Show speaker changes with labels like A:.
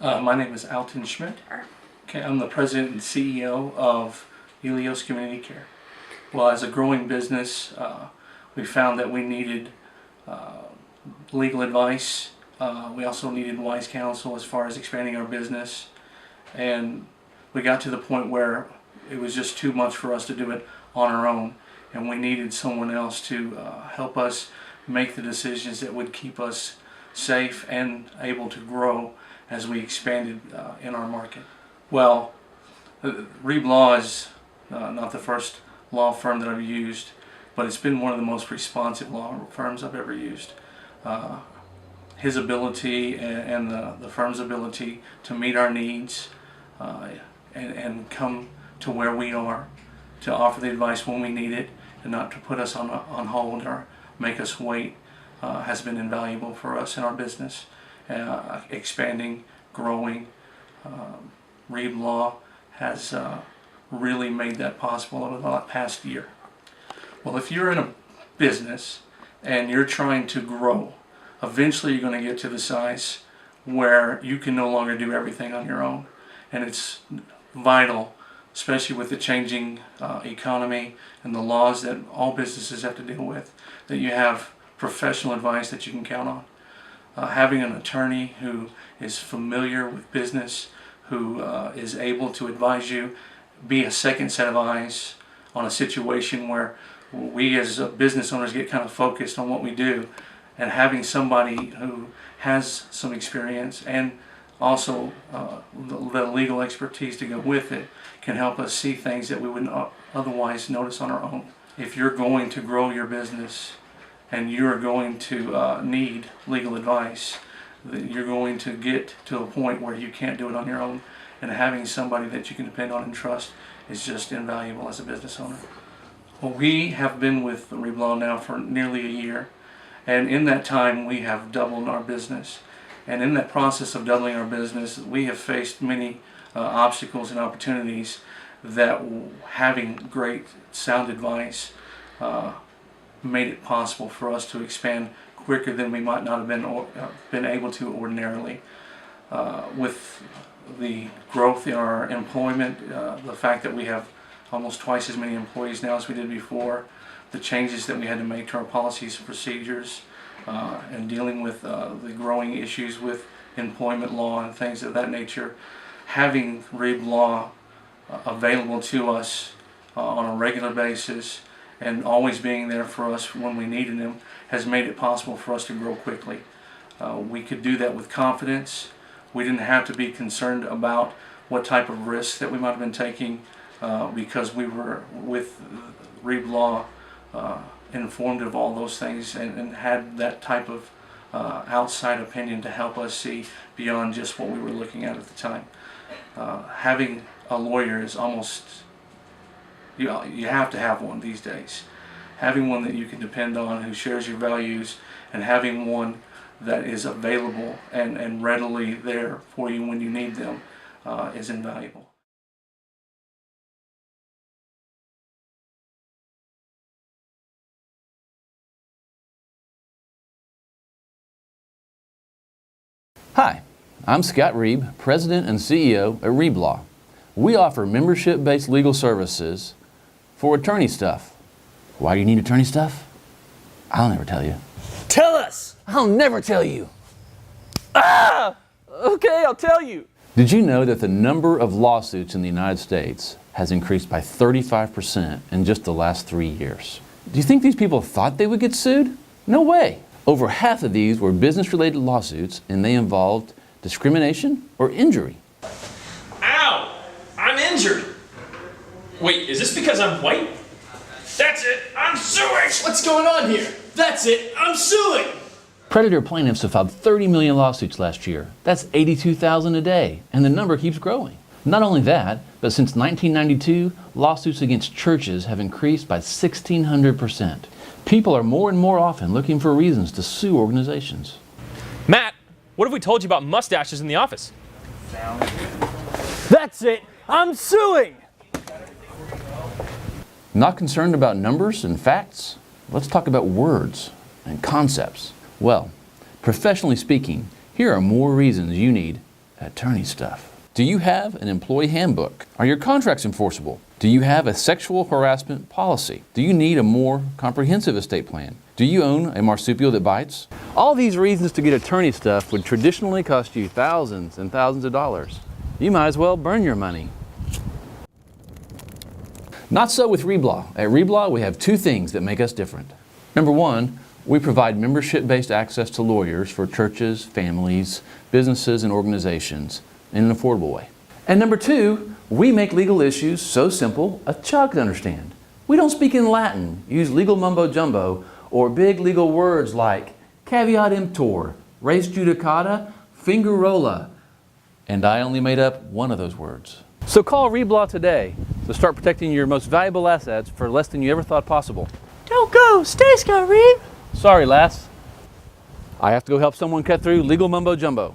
A: My name is Alton Schmidt. Okay, I'm the president and CEO of Helios Community Care. Well, as a growing business, we found that we needed legal advice. We also needed wise counsel as far as expanding our business. And we got to the point where it was just too much for us to do it on our own. And we needed someone else to help us make the decisions that would keep us safe and able to grow as we expanded in our market. Well, Reeb Law is not the first law firm that I've used, but it's been one of the most responsive law firms I've ever used. His ability and the firm's ability to meet our needs and come to where we are, to offer the advice when we need it and not to put us on hold or make us wait, has been invaluable for us in our business. Expanding, growing. Reeb Law has really made that possible over the past year. Well, if you're in a business and you're trying to grow, eventually you're going to get to the size where you can no longer do everything on your own. And it's vital, especially with the changing economy and the laws that all businesses have to deal with, that you have professional advice that you can count on. Having an attorney who is familiar with business, who is able to advise you, be a second set of eyes on a situation where we as business owners get kind of focused on what we do, and having somebody who has some experience and also the legal expertise to go with it can help us see things that we wouldn't otherwise notice on our own. If you're going to grow your business and you're going to need legal advice, you're going to get to a point where you can't do it on your own, and having somebody that you can depend on and trust is just invaluable as a business owner. Well, we have been with Reeb Law now for nearly a year, and in that time we have doubled our business. And in that process of doubling our business, we have faced many obstacles and opportunities that having great sound advice made it possible for us to expand quicker than we might not have been able to ordinarily. With the growth in our employment, the fact that we have almost twice as many employees now as we did before, the changes that we had to make to our policies and procedures, and dealing with the growing issues with employment law and things of that nature, having Reeb Law available to us on a regular basis and always being there for us when we needed them has made it possible for us to grow quickly. We could do that with confidence. We didn't have to be concerned about what type of risks that we might have been taking because we were with Reeb Law informed of all those things and had that type of outside opinion to help us see beyond just what we were looking at the time. Having a lawyer is almost, you have to have one these days. Having one that you can depend on, who shares your values, and having one that is available and readily there for you when you need them is invaluable.
B: Hi, I'm Scott Reeb, President and CEO at Reeb Law. We offer membership-based legal services for attorney stuff. Why do you need attorney stuff? I'll never tell you.
C: Tell us!
B: I'll never tell you.
C: Okay, I'll tell you.
B: Did you know that the number of lawsuits in the United States has increased by 35% in just the last 3 years? Do you think these people thought they would get sued? No way. Over half of these were business-related lawsuits, and they involved discrimination or injury.
C: Ow! I'm injured. Wait, is this because I'm white? That's it! I'm suing! What's going on here? That's it! I'm suing!
B: Predator plaintiffs have filed 30 million lawsuits last year. That's 82,000 a day, and the number keeps growing. Not only that, but since 1992, lawsuits against churches have increased by 1,600%. People are more and more often looking for reasons to sue organizations.
D: Matt, what if we told you about mustaches in the office?
C: That's it! I'm suing!
B: Not concerned about numbers and facts? Let's talk about words and concepts. Well, professionally speaking, here are more reasons you need Attorney stuff. Do you have an employee handbook? Are your contracts enforceable? Do you have a sexual harassment policy? Do you need a more comprehensive estate plan? Do you own a marsupial that bites? All these reasons to get attorney stuff would traditionally cost you thousands and thousands of dollars. You might as well burn your money. Not so with Reblaw. At Reblaw, we have two things that make us different. Number one, we provide membership-based access to lawyers for churches, families, businesses, and organizations in an affordable way. And number two, we make legal issues so simple a child can understand. We don't speak in Latin, use legal mumbo-jumbo, or big legal words like caveat emptor, res judicata, fingerola, and I only made up one of those words. So call Reblaw today to start protecting your most valuable assets for less than you ever thought possible.
E: Don't go! Stay, Scott Reeve!
B: Sorry, lass. I have to go help someone cut through legal mumbo-jumbo.